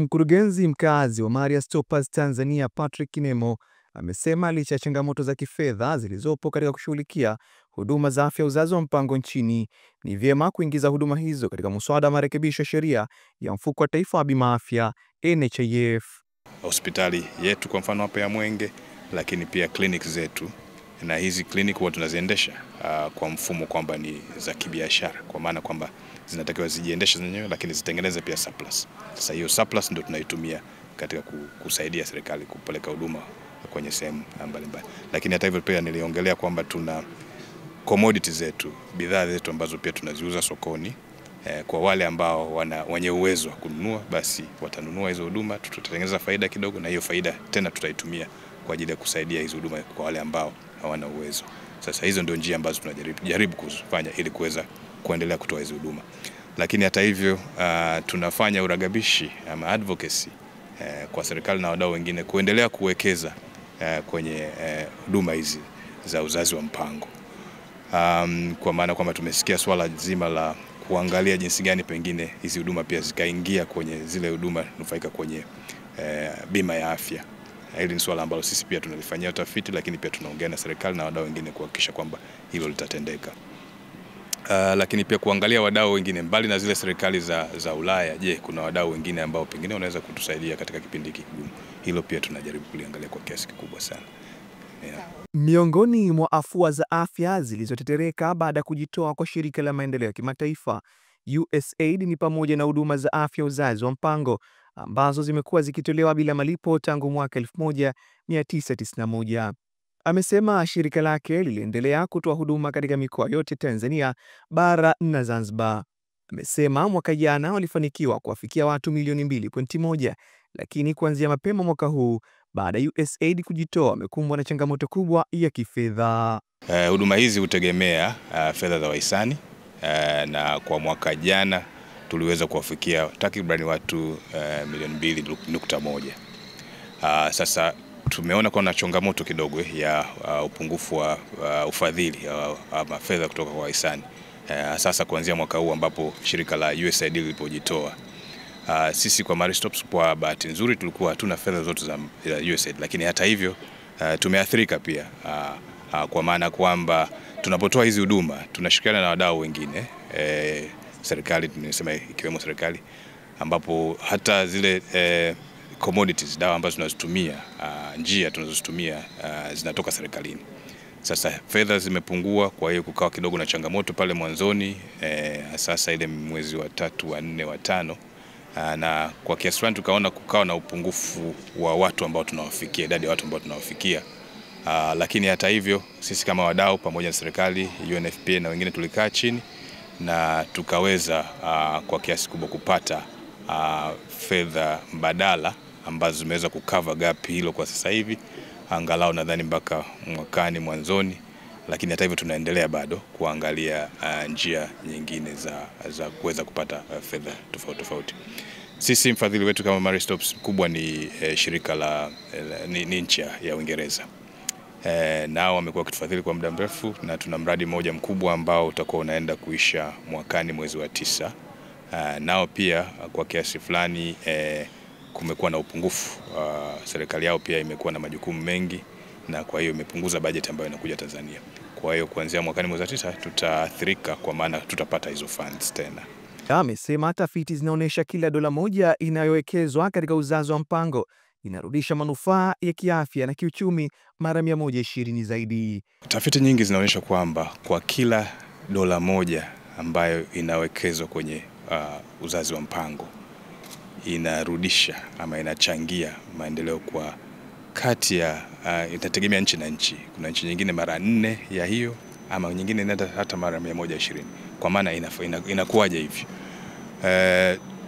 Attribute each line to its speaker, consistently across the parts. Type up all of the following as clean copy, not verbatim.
Speaker 1: Mkurugenzi mkazi wa Maria Stoppers Tanzania Patrick Kinemo amesema licha ya changamoto za kifedha zilizopo katika kushughulikia huduma za afya uzazi wa mpango nchini, ni vyema kuingiza huduma hizo katika muswada wa marekebisho ya sheria ya mfuko wa taifa wa bima afya NHIF.
Speaker 2: Hospitali yetu kwa mfano hapa ya Mwenge, lakini pia clinic zetu, na hizi clinic huwa tunaziendesha kwa mfumo kwamba ni za kibiashara, kwa maana kwamba zinatakiwa zijiendeshe zenyewe lakini zitengeneze pia surplus. Sasa hiyo surplus ndio tunaitumia katika kusaidia serikali kupeleka huduma kwenye sehemu mbalimbali. Lakini hata hivyo pia niliongelea kwamba tuna commodities zetu, bidhaa zetu ambazo pia tunaziuza sokoni. Kwa wale ambao wenye uwezo wa kununua, basi watanunua hizo huduma, tutatengeneza faida kidogo, na hiyo faida tena tutaitumia kwa ajili ya kusaidia hizo huduma kwa wale ambao hawana uwezo. Sasa hizo ndio njia ambazo tunajaribu kufanya ili kuweza kuendelea kutoa hizo huduma. Lakini hata hivyo tunafanya uragabishi ama advocacy kwa serikali na wadau wengine kuendelea kuwekeza kwenye huduma hizi za uzazi wa mpango. Kwa maana kwamba tumesikia swala zima la kuangalia jinsi gani pengine hizi huduma pia zikaingia kwenye zile huduma nufaika kwenye bima ya afya. Hili ni swala ambalo sisi pia tunalifanyia utafiti, lakini pia tunaongea na serikali na wadau wengine kuhakikisha kwamba hilo litatendeka. Lakini pia kuangalia wadau wengine mbali na zile serikali za Ulaya. Je, kuna wadau wengine ambao pengine wanaweza kutusaidia katika kipindi kigumu? Hilo pia tunajaribu kuliangalia kwa kiasi kikubwa sana.
Speaker 1: Miongoni mwa afua za afya zilizotetereka baada ya kujitoa kwa shirika la maendeleo ya kimataifa USAID ni pamoja na huduma za afya uzazi wa mpango ambazo zimekuwa zikitolewa bila malipo tangu mwaka 1991. Amesema shirika lake liliendelea kutoa huduma katika mikoa yote Tanzania bara na Zanzibar. Amesema mwaka jana walifanikiwa kuwafikia watu milioni 2.1, lakini kuanzia mapema mwaka huu baada ya USAID kujitoa wamekumbwa na changamoto kubwa ya kifedha.
Speaker 2: Huduma hizi hutegemea fedha za wahisani, na kwa mwaka jana tuliweza kuwafikia takriban watu milioni 2.1. Sasa tumeona kuna changamoto kidogo ya upungufu wa ufadhili ama fedha kutoka kwa wahisani. Sasa kuanzia mwaka huu ambapo shirika la USAID lilipojitoa, sisi kwa Maria Stoppers kwa bahati nzuri tulikuwa hatuna fedha zote za USAID, lakini hata hivyo tumeathirika pia, kwa maana kwamba tunapotoa hizi huduma tunashirikiana na wadau wengine, serikali tunasema ikiwemo serikali, ambapo hata zile commodities, dawa ambazo tunazitumia, njia tunazozitumia zinatoka serikalini. Sasa fedha zimepungua, kwa hiyo kukawa kidogo na changamoto pale mwanzoni, sasa ile mwezi wa 3, wa 4, wa 5, na kwa kiasi fulani tukaona kukawa na upungufu wa watu ambao tunawafikia, idadi ya watu ambao tunawafikia. Lakini hata hivyo sisi kama wadau pamoja na serikali, UNFPA na wengine tulikaa chini na tukaweza kwa kiasi kubwa kupata fedha mbadala ambazo zimeweza kukava gap hilo kwa sasa hivi, angalau nadhani mpaka mwakani mwanzoni. Lakini hata hivyo tunaendelea bado kuangalia njia nyingine za kuweza kupata fedha tofauti. Sisi mfadhili wetu kama Maria Stoppers kubwa ni shirika la ni nchi ya Uingereza. Nao wamekuwa wakitufadhili kwa muda mrefu, na tuna mradi mmoja mkubwa ambao utakuwa unaenda kuisha mwakani mwezi wa 9. Nao pia kwa kiasi fulani kumekuwa na upungufu. Serikali yao pia imekuwa na majukumu mengi, na kwa hiyo imepunguza bajeti ambayo inakuja Tanzania. Kwa hiyo kuanzia mwakani mwezi wa 9 tutaathirika, kwa maana tutapata hizo funds tena.
Speaker 1: Amesema tafiti zinaonyesha kila dola moja inayowekezwa katika uzazi wa mpango inarudisha manufaa ya kiafya na kiuchumi mara 120 zaidi.
Speaker 2: Tafiti nyingi zinaonyesha kwamba kwa kila dola moja ambayo inawekezwa kwenye uzazi wa mpango inarudisha ama inachangia maendeleo kwa kati ya itategemea nchi na nchi. Kuna nchi nyingine mara 4 ya hiyo, ama nyingine hata mara 120. Kwa maana inakuwaje hivi?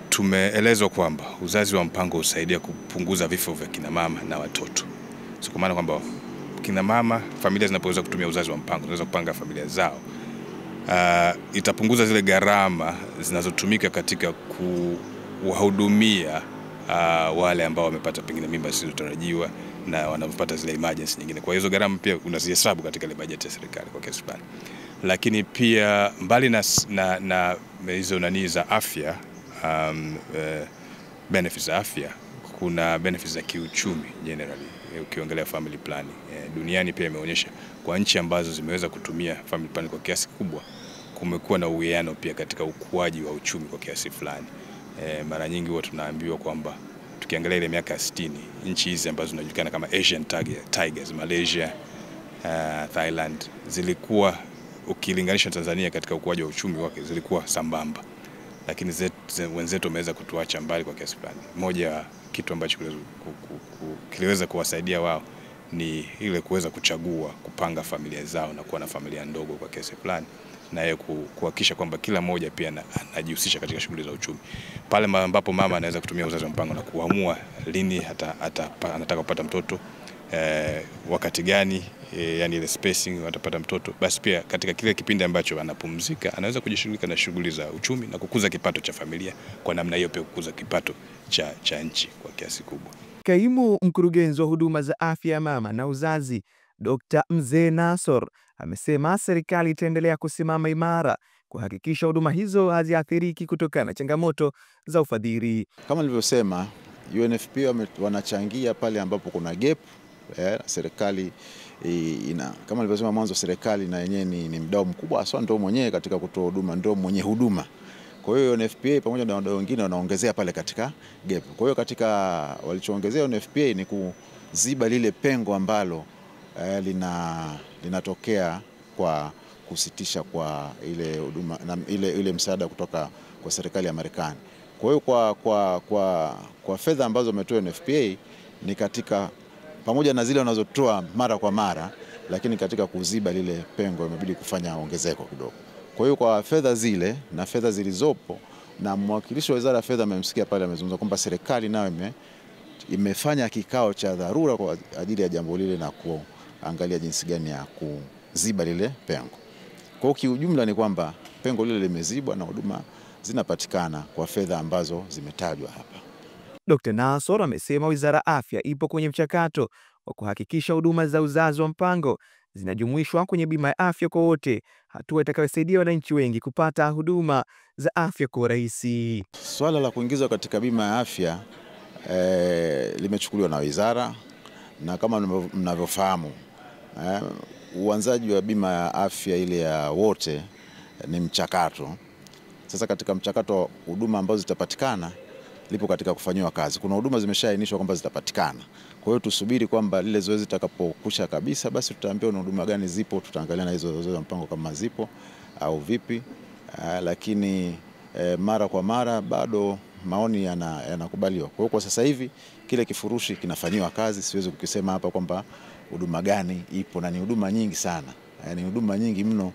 Speaker 2: Tumeelezwa kwamba uzazi wa mpango husaidia kupunguza vifo vya kina mama na watoto. So kwa maana kwamba kina mama, familia zinapoweza kutumia uzazi wa mpango, zinaweza kupanga familia zao, itapunguza zile gharama zinazotumika katika kuwahudumia wale ambao wamepata pengine mimba zisizotarajiwa na wanapata zile emergency nyingine. Kwa hizo gharama pia unazihesabu katika ile bajeti ya serikali kwa kiasi fulani. Lakini pia mbali na hizo nani za afya, benefits za afya, kuna benefits za kiuchumi generally. Ukiongelea family planning duniani pia imeonyesha kwa nchi ambazo zimeweza kutumia family planning kwa kiasi kubwa, kumekuwa na uwiano pia katika ukuaji wa uchumi kwa kiasi fulani. Mara nyingi huwa tunaambiwa kwamba tukiangalia ile miaka 60, nchi hizi ambazo zinajulikana kama Asian Tigers, Malaysia, Thailand, zilikuwa ukilinganisha Tanzania katika ukuaji wa uchumi wake zilikuwa sambamba, lakini wenzetu wameweza kutuacha mbali kwa kiasi fulani. Moja kitu ambacho kiliweza kuwasaidia wao ni ile kuweza kuchagua kupanga familia zao na kuwa na familia ndogo kwa kiasi fulani, na yeye kuhakikisha kwamba kila mmoja pia anajihusisha katika shughuli za uchumi. Pale ambapo mama anaweza kutumia uzazi wa mpango na kuamua lini anataka kupata mtoto, wakati gani, yani ile spacing atapata mtoto, basi pia katika kile kipindi ambacho anapumzika anaweza kujishughulika na shughuli za uchumi na kukuza kipato cha familia, kwa namna hiyo pia kukuza kipato cha nchi kwa kiasi kubwa.
Speaker 1: Kaimu mkurugenzi wa huduma za afya ya mama na uzazi, Dr. Mzee Nassor, amesema serikali itaendelea kusimama imara kuhakikisha huduma hizo haziathiriki kutokana na changamoto za ufadhili.
Speaker 3: Kama nilivyosema, UNFPA wanachangia pale ambapo kuna gap. Serikali kama nilivyosema mwanzo, serikali na yenyewe ni mdau mkubwa, hasa ndio mwenyewe katika kutoa huduma, ndio mwenye huduma. Kwa hiyo UNFPA pamoja na wadau wengine wanaongezea pale katika gap. Kwa hiyo katika walichoongezea UNFPA ni kuziba lile pengo ambalo linatokea kwa kusitisha kwa ile huduma na ile msaada kutoka kwa serikali ya Marekani. Kwa hiyo kwa fedha ambazo wametoa UNFPA ni katika pamoja na zile wanazotoa mara kwa mara, lakini katika kuziba lile pengo imebidi kufanya ongezeko kidogo. Kwa hiyo kwa fedha zile na fedha zilizopo, na mwakilishi wa Wizara ya Fedha amemsikia pale amezungumza kwamba serikali nayo imefanya kikao cha dharura kwa ajili ya jambo lile na kuangalia jinsi gani ya kuziba lile pengo. Kwa hiyo kiujumla ni kwamba pengo lile limezibwa na huduma zinapatikana kwa fedha ambazo zimetajwa hapa.
Speaker 1: Dr. Nassor amesema Wizara ya Afya ipo kwenye mchakato wa kuhakikisha huduma za uzazi wa mpango zinajumuishwa kwenye bima ya afya kwa wote, hatua itakayosaidia wananchi wengi kupata huduma za afya kwa urahisi.
Speaker 3: Swala la kuingizwa katika bima ya afya limechukuliwa na wizara, na kama mnavyofahamu uanzaji wa bima ya afya ile ya wote ni mchakato. Sasa katika mchakato wa huduma ambazo zitapatikana lipo katika kufanywa kazi. Kuna huduma zimeshaainishwa kwamba zitapatikana. Kwa hiyo tusubiri kwamba lile zoezi litakapokusha kabisa, basi tutaambia ni huduma gani zipo, tutaangalia na hizo zoezi za mpango kama zipo au vipi. Lakini mara kwa mara bado maoni yanakubaliwa. Kwa hiyo kwa sasa hivi kile kifurushi kinafanywa kazi. Siwezi kukisema hapa kwamba huduma gani ipo, na ni huduma nyingi sana. Ni huduma nyingi mno,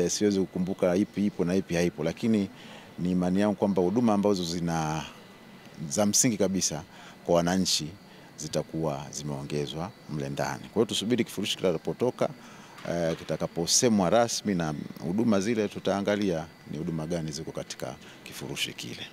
Speaker 3: siwezi kukumbuka ipi ipo na ipi haipo, lakini ni imani yangu kwamba huduma ambazo za msingi kabisa kwa wananchi zitakuwa zimeongezwa mle ndani. Kwa hiyo tusubiri kifurushi kitakapotoka, kitakaposemwa rasmi na huduma zile, tutaangalia ni huduma gani ziko katika kifurushi kile.